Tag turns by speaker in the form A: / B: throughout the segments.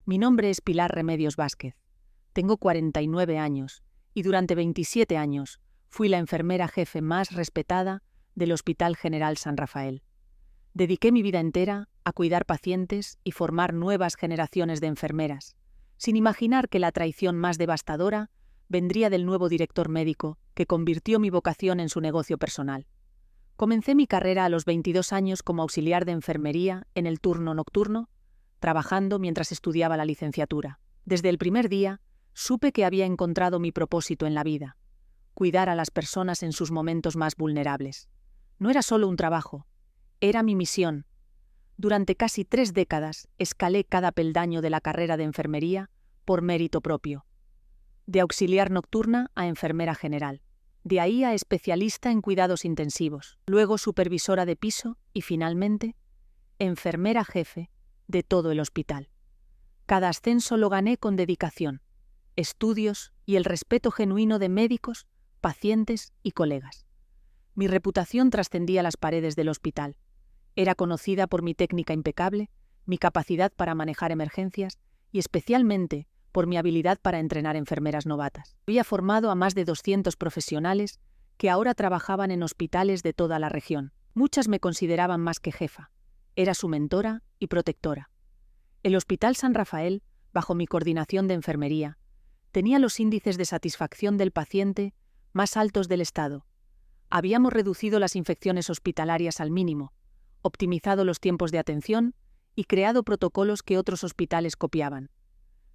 A: Mi nombre es Pilar Remedios Vázquez. Tengo 49 años y durante 27 años fui la enfermera jefe más respetada del Hospital General San Rafael. Dediqué mi vida entera a cuidar pacientes y formar nuevas generaciones de enfermeras, sin imaginar que la traición más devastadora vendría del nuevo director médico que convirtió mi vocación en su negocio personal. Comencé mi carrera a los 22 años como auxiliar de enfermería en el turno nocturno, trabajando mientras estudiaba la licenciatura. Desde el primer día, supe que había encontrado mi propósito en la vida: cuidar a las personas en sus momentos más vulnerables. No era solo un trabajo, era mi misión. Durante casi 3 décadas escalé cada peldaño de la carrera de enfermería por mérito propio. De auxiliar nocturna a enfermera general. De ahí a especialista en cuidados intensivos. Luego supervisora de piso y finalmente enfermera jefe de todo el hospital. Cada ascenso lo gané con dedicación, estudios y el respeto genuino de médicos, pacientes y colegas. Mi reputación trascendía las paredes del hospital. Era conocida por mi técnica impecable, mi capacidad para manejar emergencias y especialmente por mi habilidad para entrenar enfermeras novatas. Había formado a más de 200 profesionales que ahora trabajaban en hospitales de toda la región. Muchas me consideraban más que jefa. Era su mentora y protectora. El Hospital San Rafael, bajo mi coordinación de enfermería, tenía los índices de satisfacción del paciente más altos del estado. Habíamos reducido las infecciones hospitalarias al mínimo, optimizado los tiempos de atención y creado protocolos que otros hospitales copiaban.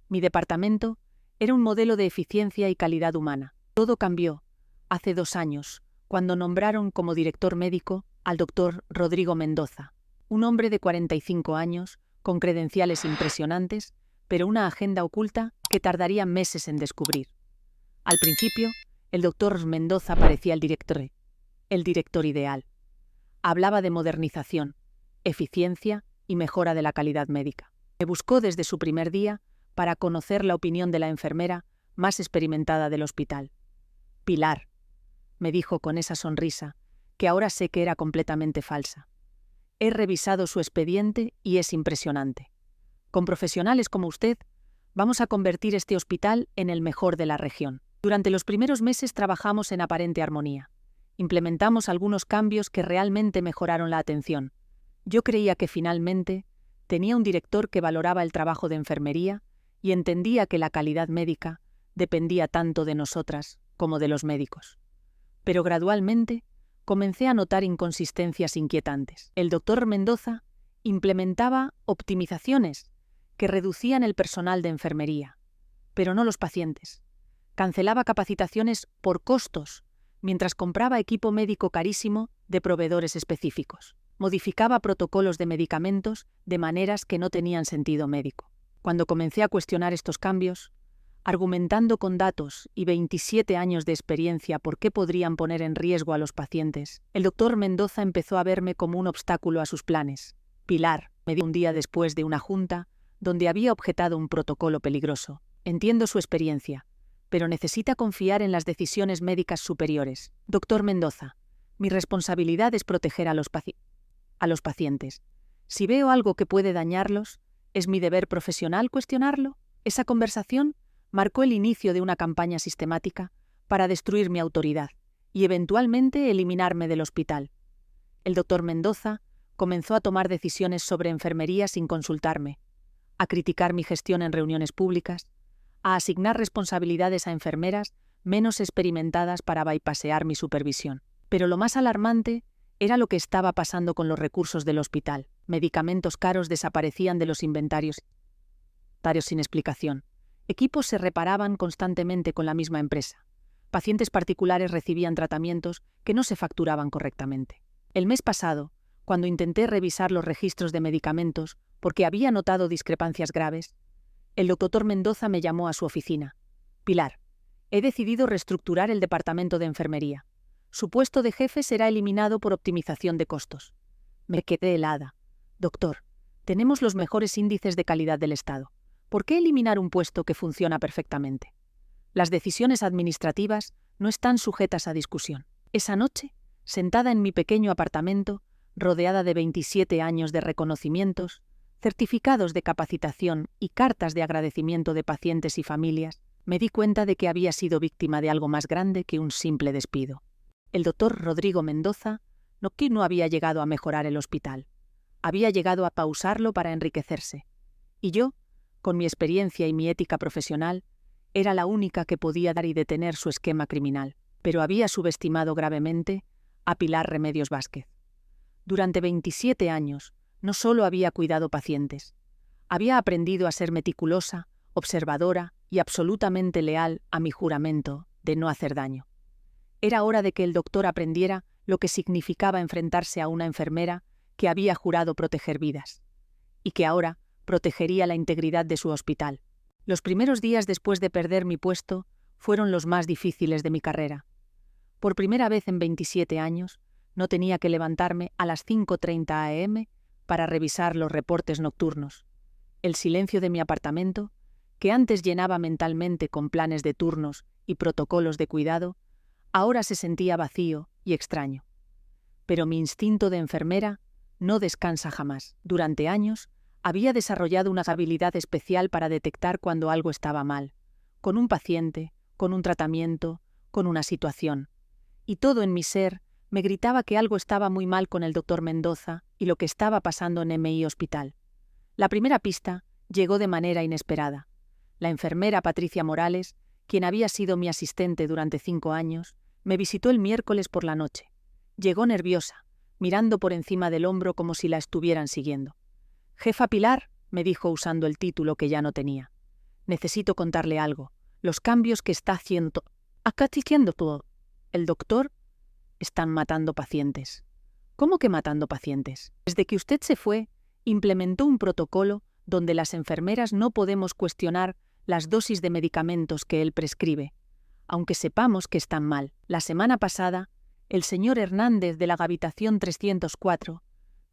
A: Mi departamento era un modelo de eficiencia y calidad humana. Todo cambió hace 2 años, cuando nombraron como director médico al doctor Rodrigo Mendoza, un hombre de 45 años, con credenciales impresionantes, pero una agenda oculta que tardaría meses en descubrir. Al principio, el doctor Mendoza parecía el director ideal. Hablaba de modernización, eficiencia y mejora de la calidad médica. Me buscó desde su primer día para conocer la opinión de la enfermera más experimentada del hospital. Pilar, me dijo con esa sonrisa, que ahora sé que era completamente falsa. He revisado su expediente y es impresionante. Con profesionales como usted, vamos a convertir este hospital en el mejor de la región. Durante los primeros meses trabajamos en aparente armonía. Implementamos algunos cambios que realmente mejoraron la atención. Yo creía que finalmente tenía un director que valoraba el trabajo de enfermería y entendía que la calidad médica dependía tanto de nosotras como de los médicos. Pero gradualmente comencé a notar inconsistencias inquietantes. El doctor Mendoza implementaba optimizaciones que reducían el personal de enfermería, pero no los pacientes. Cancelaba capacitaciones por costos, mientras compraba equipo médico carísimo de proveedores específicos. Modificaba protocolos de medicamentos de maneras que no tenían sentido médico. Cuando comencé a cuestionar estos cambios, argumentando con datos y 27 años de experiencia por qué podrían poner en riesgo a los pacientes, el doctor Mendoza empezó a verme como un obstáculo a sus planes. Pilar, me dijo un día después de una junta donde había objetado un protocolo peligroso. Entiendo su experiencia, pero necesita confiar en las decisiones médicas superiores. Doctor Mendoza, mi responsabilidad es proteger a los pacientes. Si veo algo que puede dañarlos, ¿es mi deber profesional cuestionarlo? Esa conversación marcó el inicio de una campaña sistemática para destruir mi autoridad y eventualmente eliminarme del hospital. El doctor Mendoza comenzó a tomar decisiones sobre enfermería sin consultarme, a criticar mi gestión en reuniones públicas, a asignar responsabilidades a enfermeras menos experimentadas para bypassear mi supervisión. Pero lo más alarmante era lo que estaba pasando con los recursos del hospital. Medicamentos caros desaparecían de los inventarios sin explicación. Equipos se reparaban constantemente con la misma empresa. Pacientes particulares recibían tratamientos que no se facturaban correctamente. El mes pasado, cuando intenté revisar los registros de medicamentos porque había notado discrepancias graves, el doctor Mendoza me llamó a su oficina. Pilar, he decidido reestructurar el departamento de enfermería. Su puesto de jefe será eliminado por optimización de costos. Me quedé helada. Doctor, tenemos los mejores índices de calidad del Estado. ¿Por qué eliminar un puesto que funciona perfectamente? Las decisiones administrativas no están sujetas a discusión. Esa noche, sentada en mi pequeño apartamento, rodeada de 27 años de reconocimientos, certificados de capacitación y cartas de agradecimiento de pacientes y familias, me di cuenta de que había sido víctima de algo más grande que un simple despido. El doctor Rodrigo Mendoza no había llegado a mejorar el hospital. Había llegado a pausarlo para enriquecerse. Y yo, con mi experiencia y mi ética profesional, era la única que podía dar y detener su esquema criminal. Pero había subestimado gravemente a Pilar Remedios Vázquez. Durante 27 años, no solo había cuidado pacientes, había aprendido a ser meticulosa, observadora y absolutamente leal a mi juramento de no hacer daño. Era hora de que el doctor aprendiera lo que significaba enfrentarse a una enfermera que había jurado proteger vidas, y que ahora protegería la integridad de su hospital. Los primeros días después de perder mi puesto fueron los más difíciles de mi carrera. Por primera vez en 27 años, no tenía que levantarme a las 5:30 am para revisar los reportes nocturnos. El silencio de mi apartamento, que antes llenaba mentalmente con planes de turnos y protocolos de cuidado, ahora se sentía vacío y extraño. Pero mi instinto de enfermera no descansa jamás. Durante años, había desarrollado una habilidad especial para detectar cuando algo estaba mal, con un paciente, con un tratamiento, con una situación. Y todo en mi ser me gritaba que algo estaba muy mal con el doctor Mendoza y lo que estaba pasando en MI Hospital. La primera pista llegó de manera inesperada. La enfermera Patricia Morales, quien había sido mi asistente durante 5 años, me visitó el miércoles por la noche. Llegó nerviosa, mirando por encima del hombro como si la estuvieran siguiendo. «Jefa Pilar», me dijo usando el título que ya no tenía. «Necesito contarle algo. Los cambios que está haciendo... Acá diciendo todo. El doctor... Están matando pacientes». «¿Cómo que matando pacientes?» «Desde que usted se fue, implementó un protocolo donde las enfermeras no podemos cuestionar las dosis de medicamentos que él prescribe, aunque sepamos que están mal. La semana pasada, el señor Hernández de la habitación 304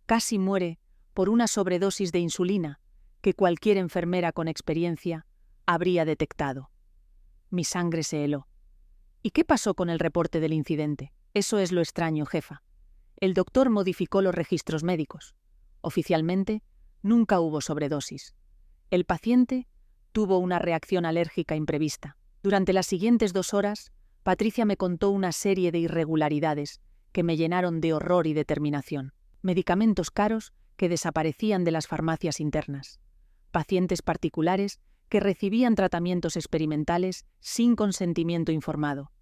A: casi muere por una sobredosis de insulina que cualquier enfermera con experiencia habría detectado». Mi sangre se heló. «¿Y qué pasó con el reporte del incidente?» «Eso es lo extraño, jefa. El doctor modificó los registros médicos. Oficialmente, nunca hubo sobredosis. El paciente tuvo una reacción alérgica imprevista. Durante las siguientes 2 horas, Patricia me contó una serie de irregularidades que me llenaron de horror y determinación. Medicamentos caros que desaparecían de las farmacias internas. Pacientes particulares que recibían tratamientos experimentales sin consentimiento informado.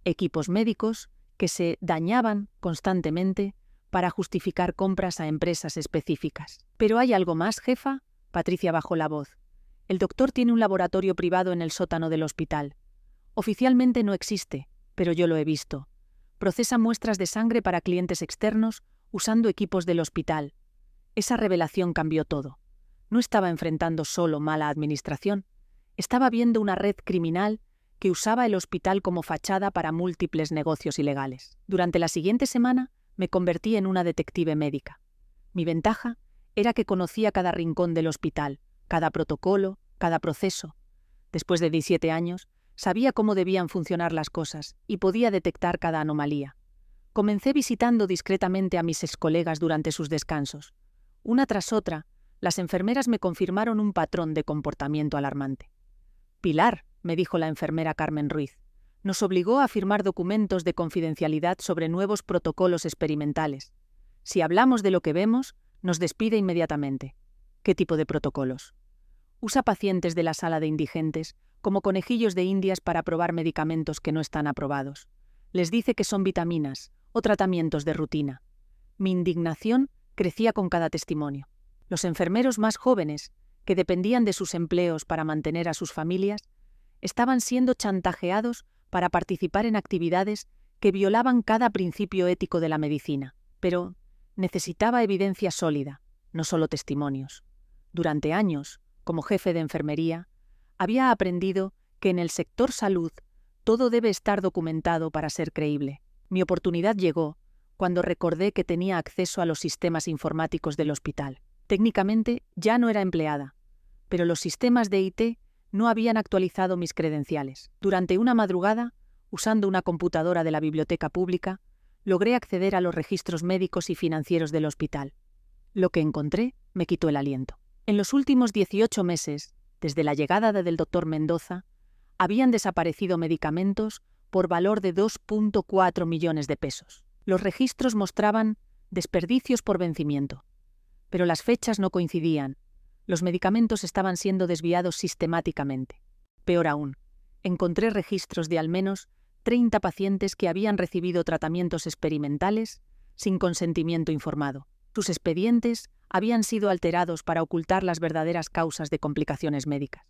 A: Equipos médicos que se dañaban constantemente para justificar compras a empresas específicas. «¿Pero hay algo más, jefa?» Patricia bajó la voz. «El doctor tiene un laboratorio privado en el sótano del hospital. Oficialmente no existe, pero yo lo he visto. Procesa muestras de sangre para clientes externos usando equipos del hospital. Esa revelación cambió todo. No estaba enfrentando solo mala administración, estaba viendo una red criminal que usaba el hospital como fachada para múltiples negocios ilegales. Durante la siguiente semana me convertí en una detective médica. Mi ventaja era que conocía cada rincón del hospital, cada protocolo, cada proceso. Después de 17 años, sabía cómo debían funcionar las cosas y podía detectar cada anomalía. Comencé visitando discretamente a mis excolegas durante sus descansos. Una tras otra, las enfermeras me confirmaron un patrón de comportamiento alarmante. «Pilar», me dijo la enfermera Carmen Ruiz, «nos obligó a firmar documentos de confidencialidad sobre nuevos protocolos experimentales. Si hablamos de lo que vemos, nos despide inmediatamente». «¿Qué tipo de protocolos?» «Usa pacientes de la sala de indigentes como conejillos de indias para probar medicamentos que no están aprobados. Les dice que son vitaminas o tratamientos de rutina». Mi indignación crecía con cada testimonio. Los enfermeros más jóvenes, que dependían de sus empleos para mantener a sus familias, estaban siendo chantajeados para participar en actividades que violaban cada principio ético de la medicina. Pero necesitaba evidencia sólida, no solo testimonios. Durante años, como jefe de enfermería, había aprendido que en el sector salud todo debe estar documentado para ser creíble. Mi oportunidad llegó cuando recordé que tenía acceso a los sistemas informáticos del hospital. Técnicamente ya no era empleada, pero los sistemas de IT no habían actualizado mis credenciales. Durante una madrugada, usando una computadora de la biblioteca pública, logré acceder a los registros médicos y financieros del hospital. Lo que encontré me quitó el aliento. En los últimos 18 meses, desde la llegada del doctor Mendoza, habían desaparecido medicamentos por valor de 2,4 millones de pesos. Los registros mostraban desperdicios por vencimiento, pero las fechas no coincidían. Los medicamentos estaban siendo desviados sistemáticamente. Peor aún, encontré registros de al menos 30 pacientes que habían recibido tratamientos experimentales sin consentimiento informado. Sus expedientes habían sido alterados para ocultar las verdaderas causas de complicaciones médicas.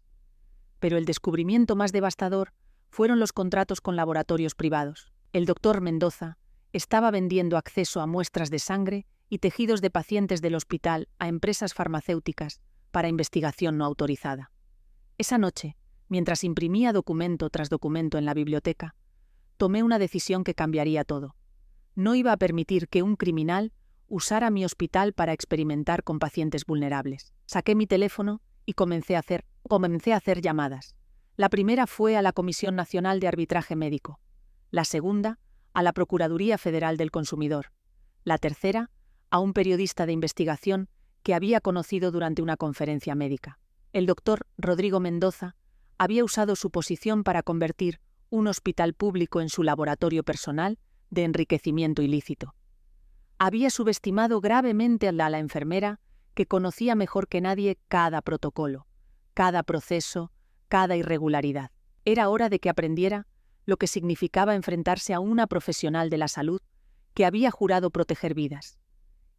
A: Pero el descubrimiento más devastador fueron los contratos con laboratorios privados. El doctor Mendoza estaba vendiendo acceso a muestras de sangre y tejidos de pacientes del hospital a empresas farmacéuticas para investigación no autorizada. Esa noche, mientras imprimía documento tras documento en la biblioteca, tomé una decisión que cambiaría todo. No iba a permitir que un criminal usara mi hospital para experimentar con pacientes vulnerables. Saqué mi teléfono y comencé a hacer llamadas. La primera fue a la Comisión Nacional de Arbitraje Médico, la segunda a la Procuraduría Federal del Consumidor, la tercera a un periodista de investigación que había conocido durante una conferencia médica. El doctor Rodrigo Mendoza había usado su posición para convertir un hospital público en su laboratorio personal de enriquecimiento ilícito. Había subestimado gravemente a la enfermera que conocía mejor que nadie cada protocolo, cada proceso, cada irregularidad. Era hora de que aprendiera lo que significaba enfrentarse a una profesional de la salud que había jurado proteger vidas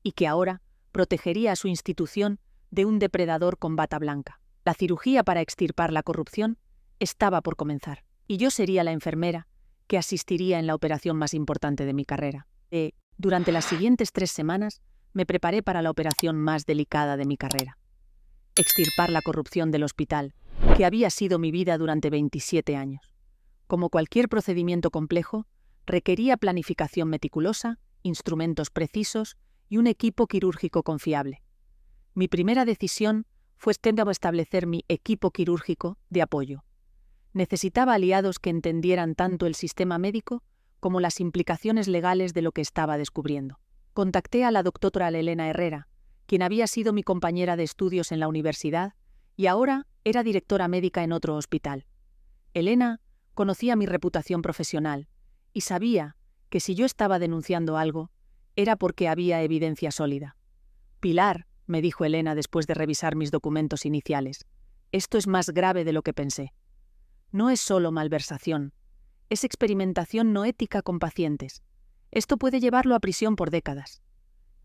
A: y que ahora protegería a su institución de un depredador con bata blanca. La cirugía para extirpar la corrupción estaba por comenzar, y yo sería la enfermera que asistiría en la operación más importante de mi carrera. Durante las siguientes 3 semanas me preparé para la operación más delicada de mi carrera. Extirpar la corrupción del hospital, que había sido mi vida durante 27 años. Como cualquier procedimiento complejo, requería planificación meticulosa, instrumentos precisos y un equipo quirúrgico confiable. Mi primera decisión fue establecer mi equipo quirúrgico de apoyo. Necesitaba aliados que entendieran tanto el sistema médico como las implicaciones legales de lo que estaba descubriendo. Contacté a la doctora Elena Herrera, quien había sido mi compañera de estudios en la universidad y ahora era directora médica en otro hospital. Elena conocía mi reputación profesional y sabía que si yo estaba denunciando algo, era porque había evidencia sólida. «Pilar», me dijo Elena después de revisar mis documentos iniciales, «esto es más grave de lo que pensé. No es solo malversación, es experimentación no ética con pacientes. Esto puede llevarlo a prisión por décadas.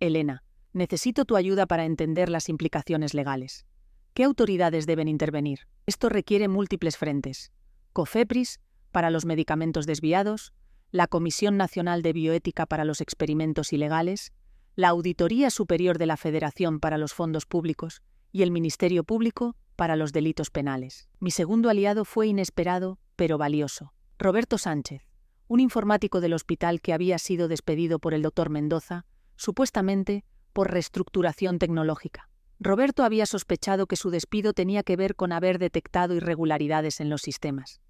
A: Elena, necesito tu ayuda para entender las implicaciones legales. ¿Qué autoridades deben intervenir? Esto requiere múltiples frentes. COFEPRIS, para los medicamentos desviados, la Comisión Nacional de Bioética para los experimentos ilegales, la Auditoría Superior de la Federación para los fondos públicos y el Ministerio Público para los delitos penales. Mi segundo aliado fue inesperado, pero valioso. Roberto Sánchez, un informático del hospital que había sido despedido por el doctor Mendoza, supuestamente por reestructuración tecnológica. Roberto había sospechado que su despido tenía que ver con haber detectado irregularidades en los sistemas.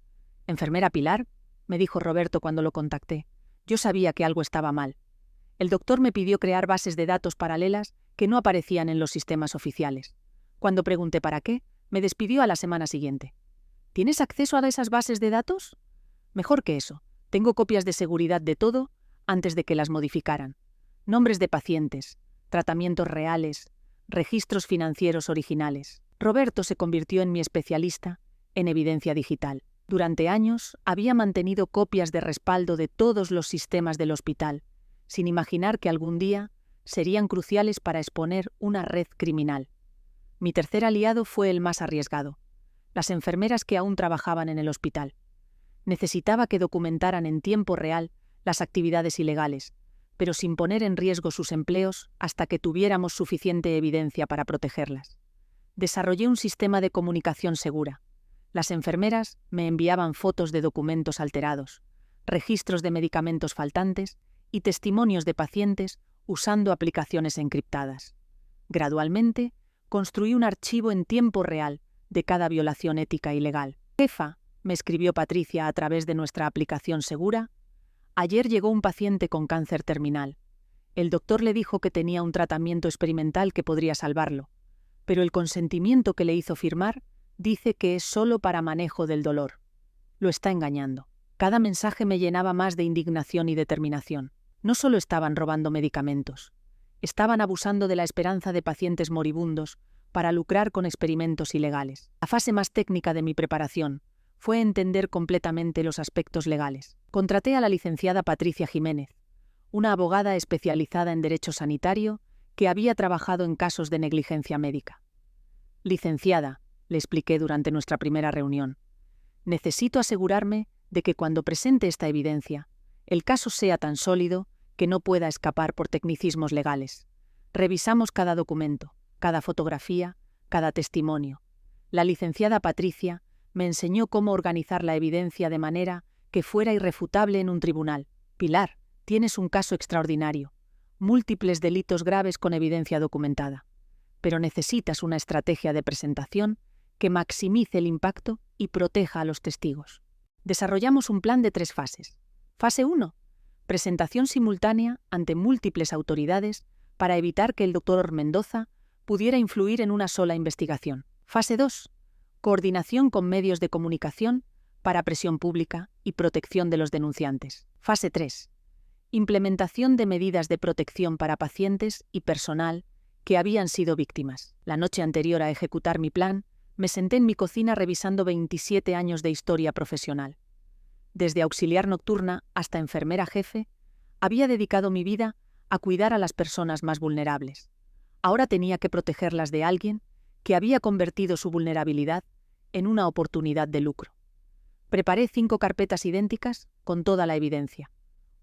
A: «Enfermera Pilar», me dijo Roberto cuando lo contacté. Yo sabía que algo estaba mal. El doctor me pidió crear bases de datos paralelas que no aparecían en los sistemas oficiales. Cuando pregunté para qué, me despidió a la semana siguiente. «¿Tienes acceso a esas bases de datos?» «Mejor que eso. Tengo copias de seguridad de todo antes de que las modificaran. Nombres de pacientes, tratamientos reales, registros financieros originales». Roberto se convirtió en mi especialista en evidencia digital. Durante años había mantenido copias de respaldo de todos los sistemas del hospital, sin imaginar que algún día serían cruciales para exponer una red criminal. Mi tercer aliado fue el más arriesgado: las enfermeras que aún trabajaban en el hospital. Necesitaba que documentaran en tiempo real las actividades ilegales, pero sin poner en riesgo sus empleos hasta que tuviéramos suficiente evidencia para protegerlas. Desarrollé un sistema de comunicación segura. Las enfermeras me enviaban fotos de documentos alterados, registros de medicamentos faltantes y testimonios de pacientes usando aplicaciones encriptadas. Gradualmente, construí un archivo en tiempo real de cada violación ética y legal. «Jefa», me escribió Patricia a través de nuestra aplicación segura, «ayer llegó un paciente con cáncer terminal. El doctor le dijo que tenía un tratamiento experimental que podría salvarlo, pero el consentimiento que le hizo firmar dice que es solo para manejo del dolor. Lo está engañando. Cada mensaje me llenaba más de indignación y determinación. No solo estaban robando medicamentos, estaban abusando de la esperanza de pacientes moribundos para lucrar con experimentos ilegales. La fase más técnica de mi preparación fue entender completamente los aspectos legales. Contraté a la licenciada Patricia Jiménez, una abogada especializada en derecho sanitario que había trabajado en casos de negligencia médica. Licenciada, le expliqué durante nuestra primera reunión, necesito asegurarme de que cuando presente esta evidencia, el caso sea tan sólido que no pueda escapar por tecnicismos legales. Revisamos cada documento, cada fotografía, cada testimonio. La licenciada Patricia me enseñó cómo organizar la evidencia de manera que fuera irrefutable en un tribunal. Pilar, tienes un caso extraordinario. Múltiples delitos graves con evidencia documentada. Pero necesitas una estrategia de presentación que maximice el impacto y proteja a los testigos. Desarrollamos un plan de 3 fases. Fase 1. Presentación simultánea ante múltiples autoridades para evitar que el Dr. Mendoza pudiera influir en una sola investigación. Fase 2. Coordinación con medios de comunicación para presión pública y protección de los denunciantes. Fase 3. Implementación de medidas de protección para pacientes y personal que habían sido víctimas. La noche anterior a ejecutar mi plan, me senté en mi cocina revisando 27 años de historia profesional. Desde auxiliar nocturna hasta enfermera jefe, había dedicado mi vida a cuidar a las personas más vulnerables. Ahora tenía que protegerlas de alguien que había convertido su vulnerabilidad en una oportunidad de lucro. Preparé 5 carpetas idénticas con toda la evidencia.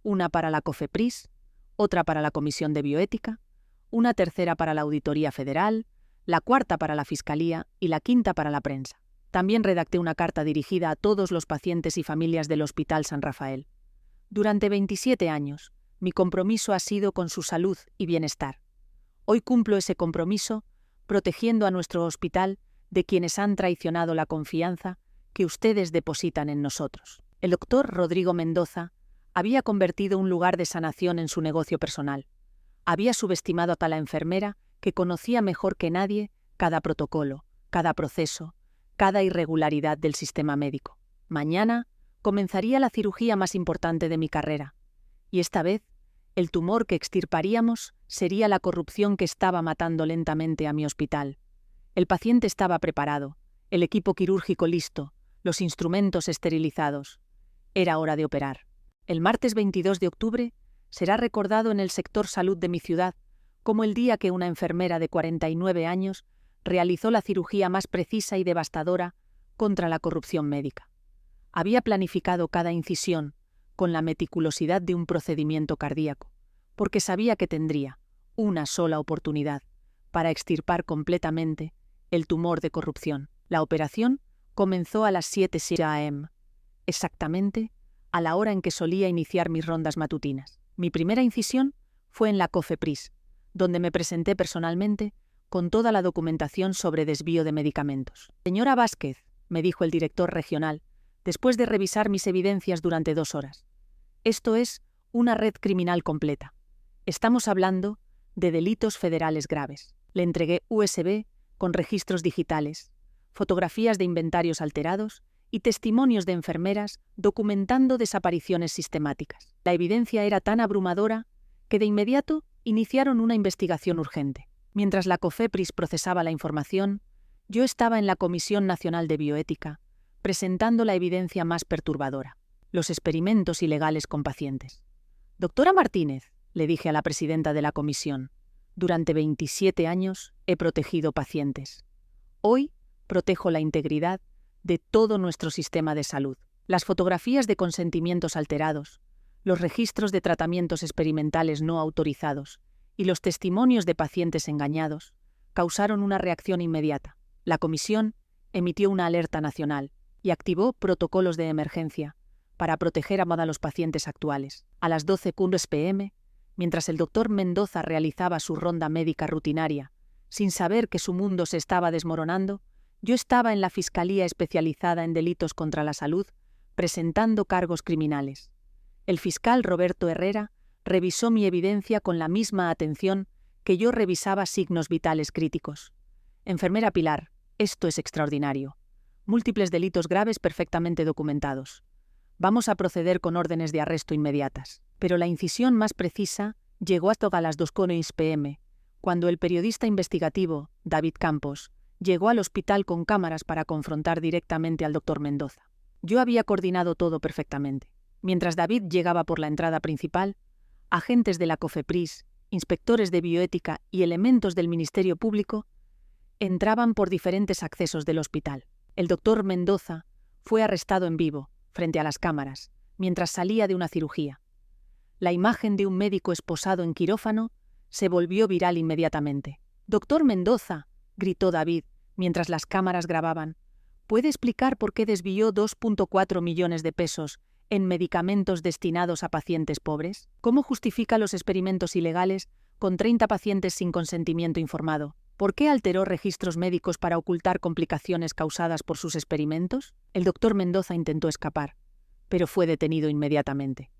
A: Una para la COFEPRIS, otra para la Comisión de Bioética, una tercera para la Auditoría Federal, la cuarta para la Fiscalía y la quinta para la prensa. También redacté una carta dirigida a todos los pacientes y familias del Hospital San Rafael. Durante 27 años, mi compromiso ha sido con su salud y bienestar. Hoy cumplo ese compromiso protegiendo a nuestro hospital de quienes han traicionado la confianza que ustedes depositan en nosotros. El doctor Rodrigo Mendoza había convertido un lugar de sanación en su negocio personal. Había subestimado a la enfermera que conocía mejor que nadie cada protocolo, cada proceso, cada irregularidad del sistema médico. Mañana comenzaría la cirugía más importante de mi carrera, y esta vez el tumor que extirparíamos sería la corrupción que estaba matando lentamente a mi hospital. El paciente estaba preparado, el equipo quirúrgico listo, los instrumentos esterilizados. Era hora de operar. El martes 22 de octubre será recordado en el sector salud de mi ciudad como el día que una enfermera de 49 años realizó la cirugía más precisa y devastadora contra la corrupción médica. Había planificado cada incisión con la meticulosidad de un procedimiento cardíaco, porque sabía que tendría una sola oportunidad para extirpar completamente el tumor de corrupción. La operación comenzó a las 7 a.m., exactamente a la hora en que solía iniciar mis rondas matutinas. Mi primera incisión fue en la COFEPRIS, donde me presenté personalmente con toda la documentación sobre desvío de medicamentos. Señora Vázquez, me dijo el director regional, después de revisar mis evidencias durante 2 horas. Esto es una red criminal completa. Estamos hablando de delitos federales graves. Le entregué USB con registros digitales, fotografías de inventarios alterados y testimonios de enfermeras documentando desapariciones sistemáticas. La evidencia era tan abrumadora que de inmediato iniciaron una investigación urgente. Mientras la COFEPRIS procesaba la información, yo estaba en la Comisión Nacional de Bioética, presentando la evidencia más perturbadora, los experimentos ilegales con pacientes. Doctora Martínez, le dije a la presidenta de la comisión, durante 27 años he protegido pacientes. Hoy protejo la integridad de todo nuestro sistema de salud. Las fotografías de consentimientos alterados, los registros de tratamientos experimentales no autorizados y los testimonios de pacientes engañados causaron una reacción inmediata. La comisión emitió una alerta nacional y activó protocolos de emergencia para proteger a los pacientes actuales. A las 12 p.m., mientras el doctor Mendoza realizaba su ronda médica rutinaria, sin saber que su mundo se estaba desmoronando, yo estaba en la Fiscalía especializada en delitos contra la salud, presentando cargos criminales. El fiscal Roberto Herrera revisó mi evidencia con la misma atención que yo revisaba signos vitales críticos. Enfermera Pilar, esto es extraordinario. Múltiples delitos graves perfectamente documentados. Vamos a proceder con órdenes de arresto inmediatas. Pero la incisión más precisa llegó a las 2:15 p.m., cuando el periodista investigativo, David Campos, llegó al hospital con cámaras para confrontar directamente al doctor Mendoza. Yo había coordinado todo perfectamente. Mientras David llegaba por la entrada principal, agentes de la COFEPRIS, inspectores de bioética y elementos del Ministerio Público entraban por diferentes accesos del hospital. El doctor Mendoza fue arrestado en vivo, frente a las cámaras, mientras salía de una cirugía. La imagen de un médico esposado en quirófano se volvió viral inmediatamente. «Doctor Mendoza», gritó David, mientras las cámaras grababan, ¿puede explicar por qué desvió 2,4 millones de pesos en medicamentos destinados a pacientes pobres? ¿Cómo justifica los experimentos ilegales con 30 pacientes sin consentimiento informado? ¿Por qué alteró registros médicos para ocultar complicaciones causadas por sus experimentos? El doctor Mendoza intentó escapar, pero fue detenido inmediatamente.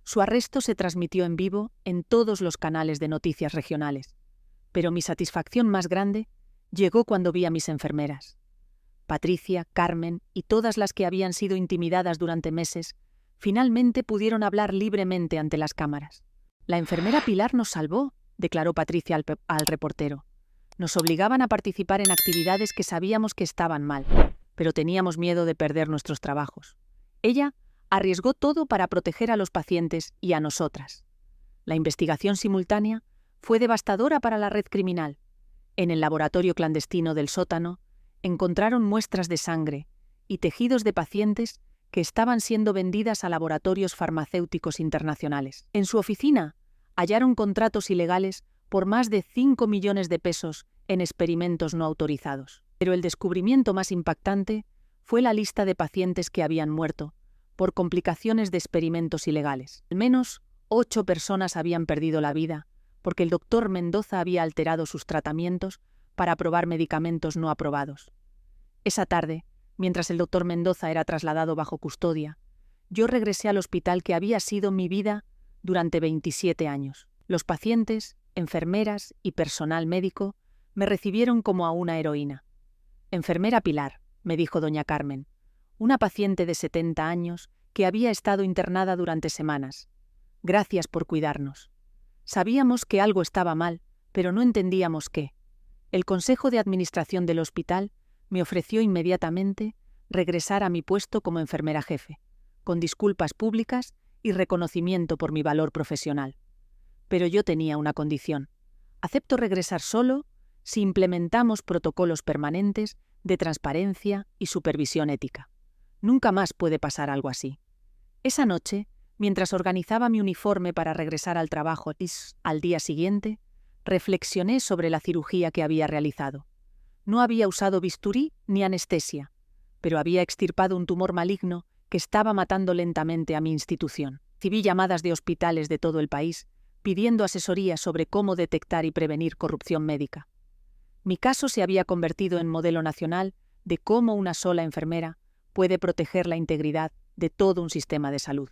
A: Su arresto se transmitió en vivo en todos los canales de noticias regionales. Pero mi satisfacción más grande llegó cuando vi a mis enfermeras. Patricia, Carmen y todas las que habían sido intimidadas durante meses, finalmente pudieron hablar libremente ante las cámaras. «La enfermera Pilar nos salvó», declaró Patricia al reportero. «Nos obligaban a participar en actividades que sabíamos que estaban mal, pero teníamos miedo de perder nuestros trabajos. Ella arriesgó todo para proteger a los pacientes y a nosotras». La investigación simultánea fue devastadora para la red criminal. En el laboratorio clandestino del sótano encontraron muestras de sangre y tejidos de pacientes que estaban siendo vendidas a laboratorios farmacéuticos internacionales. En su oficina hallaron contratos ilegales por más de 5 millones de pesos en experimentos no autorizados. Pero el descubrimiento más impactante fue la lista de pacientes que habían muerto por complicaciones de experimentos ilegales. Al menos 8 personas habían perdido la vida porque el doctor Mendoza había alterado sus tratamientos para probar medicamentos no aprobados. Esa tarde, mientras el doctor Mendoza era trasladado bajo custodia, yo regresé al hospital que había sido mi vida durante 27 años. Los pacientes, enfermeras y personal médico me recibieron como a una heroína. «Enfermera Pilar», me dijo doña Carmen, una paciente de 70 años que había estado internada durante semanas. «Gracias por cuidarnos. Sabíamos que algo estaba mal, pero no entendíamos qué». El Consejo de Administración del hospital me ofreció inmediatamente regresar a mi puesto como enfermera jefe, con disculpas públicas y reconocimiento por mi valor profesional. Pero yo tenía una condición. Acepto regresar solo si implementamos protocolos permanentes de transparencia y supervisión ética. Nunca más puede pasar algo así. Esa noche, mientras organizaba mi uniforme para regresar al trabajo al día siguiente, reflexioné sobre la cirugía que había realizado. No había usado bisturí ni anestesia, pero había extirpado un tumor maligno que estaba matando lentamente a mi institución. Recibí llamadas de hospitales de todo el país pidiendo asesoría sobre cómo detectar y prevenir corrupción médica. Mi caso se había convertido en modelo nacional de cómo una sola enfermera puede proteger la integridad de todo un sistema de salud.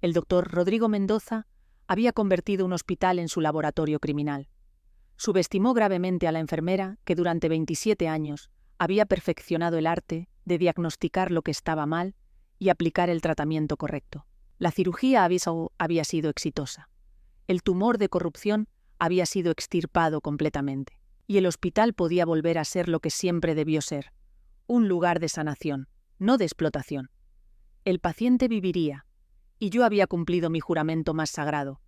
A: El doctor Rodrigo Mendoza había convertido un hospital en su laboratorio criminal. Subestimó gravemente a la enfermera que durante 27 años había perfeccionado el arte de diagnosticar lo que estaba mal y aplicar el tratamiento correcto. La cirugía había sido exitosa. El tumor de corrupción había sido extirpado completamente. Y el hospital podía volver a ser lo que siempre debió ser: un lugar de sanación, no de explotación. El paciente viviría, y yo había cumplido mi juramento más sagrado.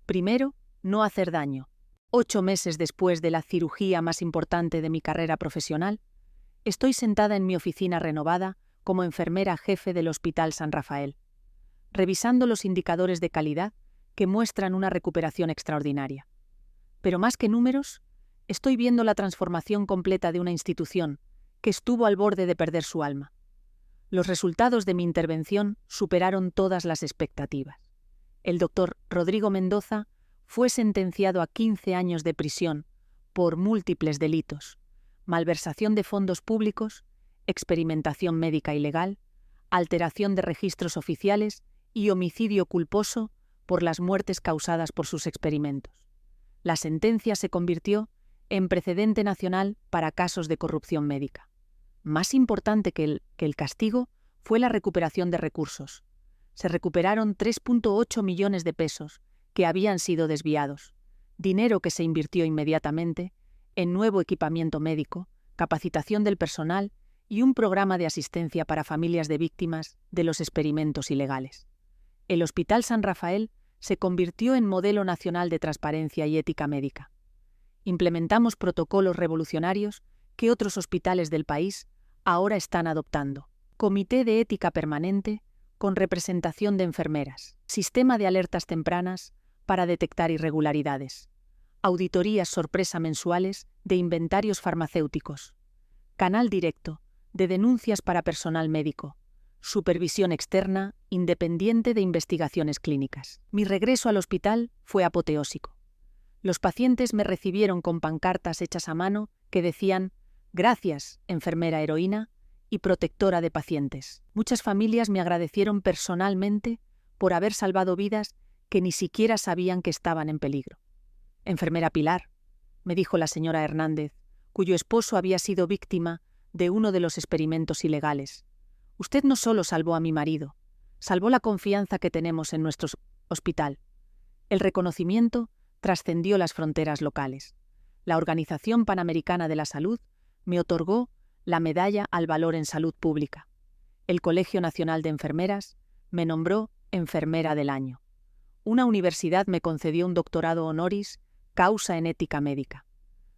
A: Primero, no hacer daño. 8 meses después de la cirugía más importante de mi carrera profesional, estoy sentada en mi oficina renovada como enfermera jefe del Hospital San Rafael, revisando los indicadores de calidad que muestran una recuperación extraordinaria. Pero más que números, estoy viendo la transformación completa de una institución que estuvo al borde de perder su alma. Los resultados de mi intervención superaron todas las expectativas. El doctor Rodrigo Mendoza fue sentenciado a 15 años de prisión por múltiples delitos: malversación de fondos públicos, experimentación médica ilegal, alteración de registros oficiales y homicidio culposo por las muertes causadas por sus experimentos. La sentencia se convirtió en precedente nacional para casos de corrupción médica. Más importante que el castigo fue la recuperación de recursos. Se recuperaron 3,8 millones de pesos que habían sido desviados, dinero que se invirtió inmediatamente en nuevo equipamiento médico, capacitación del personal y un programa de asistencia para familias de víctimas de los experimentos ilegales. El Hospital San Rafael se convirtió en modelo nacional de transparencia y ética médica. Implementamos protocolos revolucionarios que otros hospitales del país ahora están adoptando. Comité de ética permanente con representación de enfermeras, sistema de alertas tempranas para detectar irregularidades, auditorías sorpresa mensuales de inventarios farmacéuticos, canal directo de denuncias para personal médico, supervisión externa independiente de investigaciones clínicas. Mi regreso al hospital fue apoteósico. Los pacientes me recibieron con pancartas hechas a mano que decían «Gracias, enfermera heroína» y protectora de pacientes. Muchas familias me agradecieron personalmente por haber salvado vidas que ni siquiera sabían que estaban en peligro. «Enfermera Pilar», me dijo la señora Hernández, cuyo esposo había sido víctima de uno de los experimentos ilegales. «Usted no solo salvó a mi marido, salvó la confianza que tenemos en nuestro hospital». El reconocimiento trascendió las fronteras locales. La Organización Panamericana de la Salud me otorgó la Medalla al Valor en Salud Pública. El Colegio Nacional de Enfermeras me nombró Enfermera del Año. Una universidad me concedió un doctorado honoris causa en ética médica.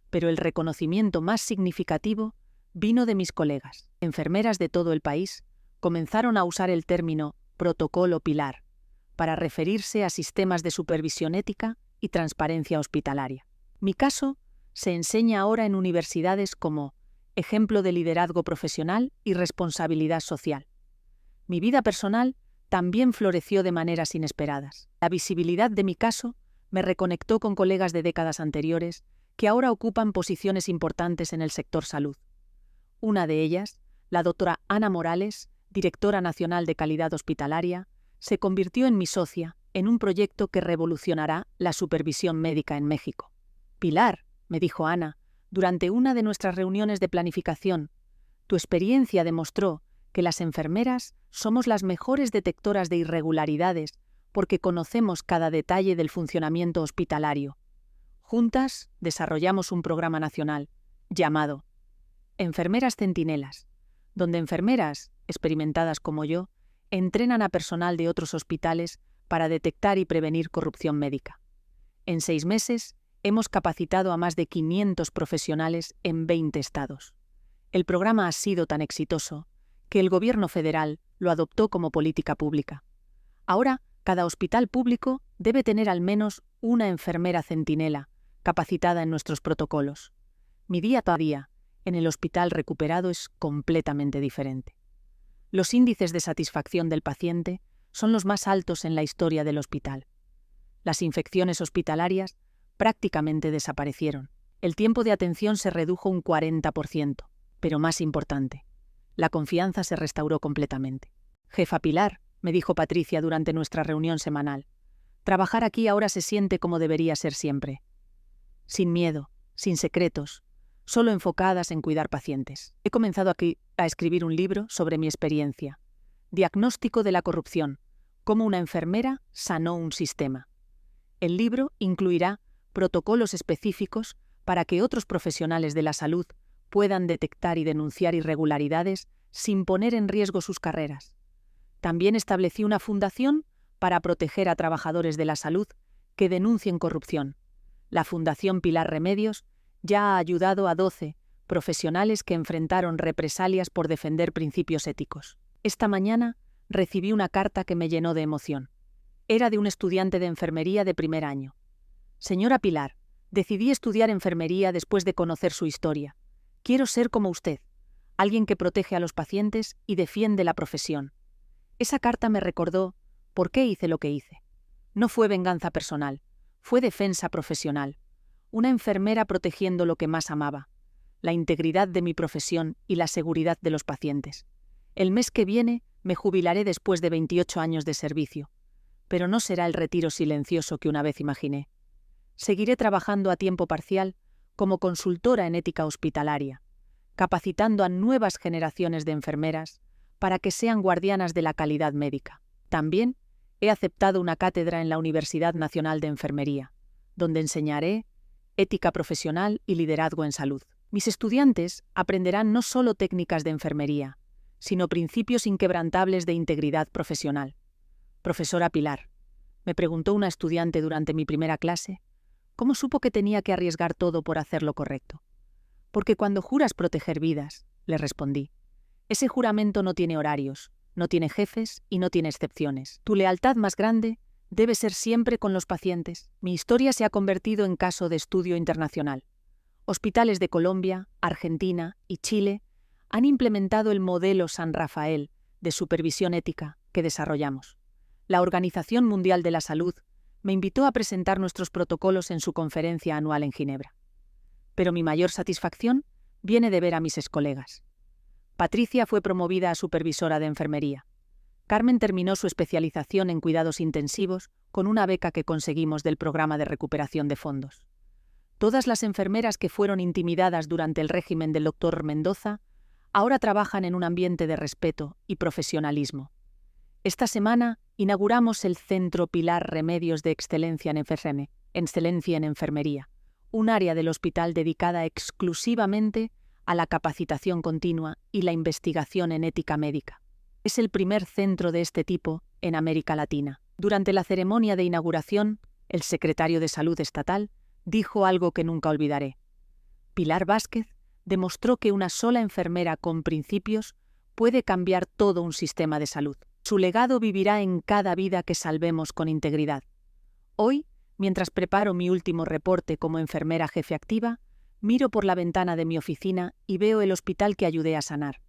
A: Pero el reconocimiento más significativo vino de mis colegas. Enfermeras de todo el país comenzaron a usar el término protocolo Pilar para referirse a sistemas de supervisión ética y transparencia hospitalaria. Mi caso se enseña ahora en universidades como ejemplo de liderazgo profesional y responsabilidad social. Mi vida personal también floreció de maneras inesperadas. La visibilidad de mi caso me reconectó con colegas de décadas anteriores que ahora ocupan posiciones importantes en el sector salud. Una de ellas, la doctora Ana Morales, directora nacional de calidad hospitalaria, se convirtió en mi socia en un proyecto que revolucionará la supervisión médica en México. «Pilar», me dijo Ana, durante una de nuestras reuniones de planificación, «tu experiencia demostró que las enfermeras somos las mejores detectoras de irregularidades porque conocemos cada detalle del funcionamiento hospitalario. Juntas desarrollamos un programa nacional llamado Enfermeras Centinelas, donde enfermeras, experimentadas como yo, entrenan a personal de otros hospitales para detectar y prevenir corrupción médica. En 6 meses, hemos capacitado a más de 500 profesionales en 20 estados. El programa ha sido tan exitoso que el gobierno federal lo adoptó como política pública. Ahora, cada hospital público debe tener al menos una enfermera centinela capacitada en nuestros protocolos. Mi día a día en el hospital recuperado es completamente diferente. Los índices de satisfacción del paciente son los más altos en la historia del hospital. Las infecciones hospitalarias prácticamente desaparecieron. El tiempo de atención se redujo un 40%, pero más importante, la confianza se restauró completamente. «Jefa Pilar», me dijo Patricia durante nuestra reunión semanal, «trabajar aquí ahora se siente como debería ser siempre. Sin miedo, sin secretos, solo enfocadas en cuidar pacientes. He comenzado aquí a escribir un libro sobre mi experiencia. Diagnóstico de la corrupción, cómo una enfermera sanó un sistema. El libro incluirá protocolos específicos para que otros profesionales de la salud puedan detectar y denunciar irregularidades sin poner en riesgo sus carreras. También establecí una fundación para proteger a trabajadores de la salud que denuncien corrupción. La Fundación Pilar Remedios ya ha ayudado a 12 profesionales que enfrentaron represalias por defender principios éticos. Esta mañana recibí una carta que me llenó de emoción. Era de un estudiante de enfermería de primer año. «Señora Pilar, decidí estudiar enfermería después de conocer su historia. Quiero ser como usted, alguien que protege a los pacientes y defiende la profesión». Esa carta me recordó por qué hice lo que hice. No fue venganza personal, fue defensa profesional. Una enfermera protegiendo lo que más amaba, la integridad de mi profesión y la seguridad de los pacientes. El mes que viene me jubilaré después de 28 años de servicio, pero no será el retiro silencioso que una vez imaginé. Seguiré trabajando a tiempo parcial como consultora en ética hospitalaria, capacitando a nuevas generaciones de enfermeras para que sean guardianas de la calidad médica. También he aceptado una cátedra en la Universidad Nacional de Enfermería, donde enseñaré ética profesional y liderazgo en salud. Mis estudiantes aprenderán no solo técnicas de enfermería, sino principios inquebrantables de integridad profesional. Profesora Pilar, me preguntó una estudiante durante mi primera clase, ¿cómo supo que tenía que arriesgar todo por hacer lo correcto? Porque cuando juras proteger vidas, le respondí, ese juramento no tiene horarios, no tiene jefes y no tiene excepciones. Tu lealtad más grande debe ser siempre con los pacientes. Mi historia se ha convertido en caso de estudio internacional. Hospitales de Colombia, Argentina y Chile han implementado el modelo San Rafael de supervisión ética que desarrollamos. La Organización Mundial de la Salud me invitó a presentar nuestros protocolos en su conferencia anual en Ginebra. Pero mi mayor satisfacción viene de ver a mis excolegas. Patricia fue promovida a supervisora de enfermería. Carmen terminó su especialización en cuidados intensivos con una beca que conseguimos del programa de recuperación de fondos. Todas las enfermeras que fueron intimidadas durante el régimen del Dr. Mendoza ahora trabajan en un ambiente de respeto y profesionalismo. Esta semana inauguramos el Centro Pilar Remedios de Excelencia en Enfermería, un área del hospital dedicada exclusivamente a la capacitación continua y la investigación en ética médica. Es el primer centro de este tipo en América Latina. Durante la ceremonia de inauguración, el secretario de Salud Estatal dijo algo que nunca olvidaré. Pilar Vázquez demostró que una sola enfermera con principios puede cambiar todo un sistema de salud. Su legado vivirá en cada vida que salvemos con integridad. Hoy, mientras preparo mi último reporte como enfermera jefe activa, miro por la ventana de mi oficina y veo el hospital que ayudé a sanar.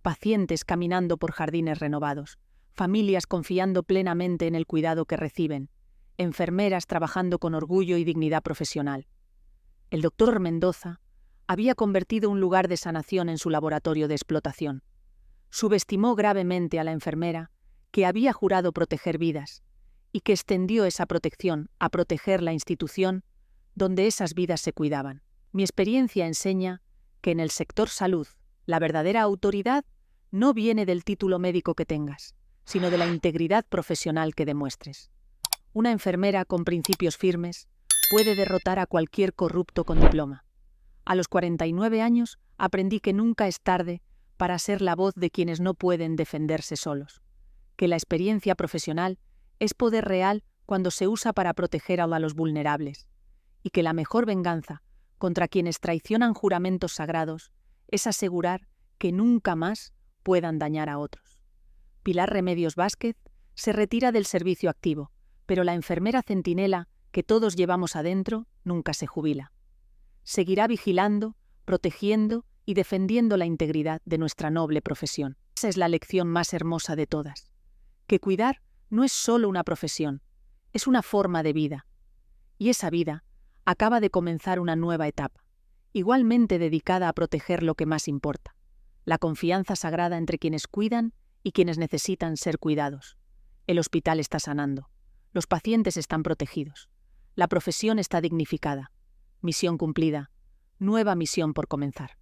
A: Pacientes caminando por jardines renovados, familias confiando plenamente en el cuidado que reciben, enfermeras trabajando con orgullo y dignidad profesional. El Dr. Mendoza había convertido un lugar de sanación en su laboratorio de explotación. Subestimó gravemente a la enfermera que había jurado proteger vidas y que extendió esa protección a proteger la institución donde esas vidas se cuidaban. Mi experiencia enseña que en el sector salud la verdadera autoridad no viene del título médico que tengas, sino de la integridad profesional que demuestres. Una enfermera con principios firmes puede derrotar a cualquier corrupto con diploma. A los 49 años aprendí que nunca es tarde para ser la voz de quienes no pueden defenderse solos, que la experiencia profesional es poder real cuando se usa para proteger a los vulnerables, y que la mejor venganza contra quienes traicionan juramentos sagrados es asegurar que nunca más puedan dañar a otros. Pilar Remedios Vázquez se retira del servicio activo, pero la enfermera centinela que todos llevamos adentro nunca se jubila. Seguirá vigilando, protegiendo y defendiendo la integridad de nuestra noble profesión. Esa es la lección más hermosa de todas, que cuidar no es solo una profesión, es una forma de vida. Y esa vida acaba de comenzar una nueva etapa, igualmente dedicada a proteger lo que más importa, la confianza sagrada entre quienes cuidan y quienes necesitan ser cuidados. El hospital está sanando, los pacientes están protegidos, la profesión está dignificada. Misión cumplida, nueva misión por comenzar.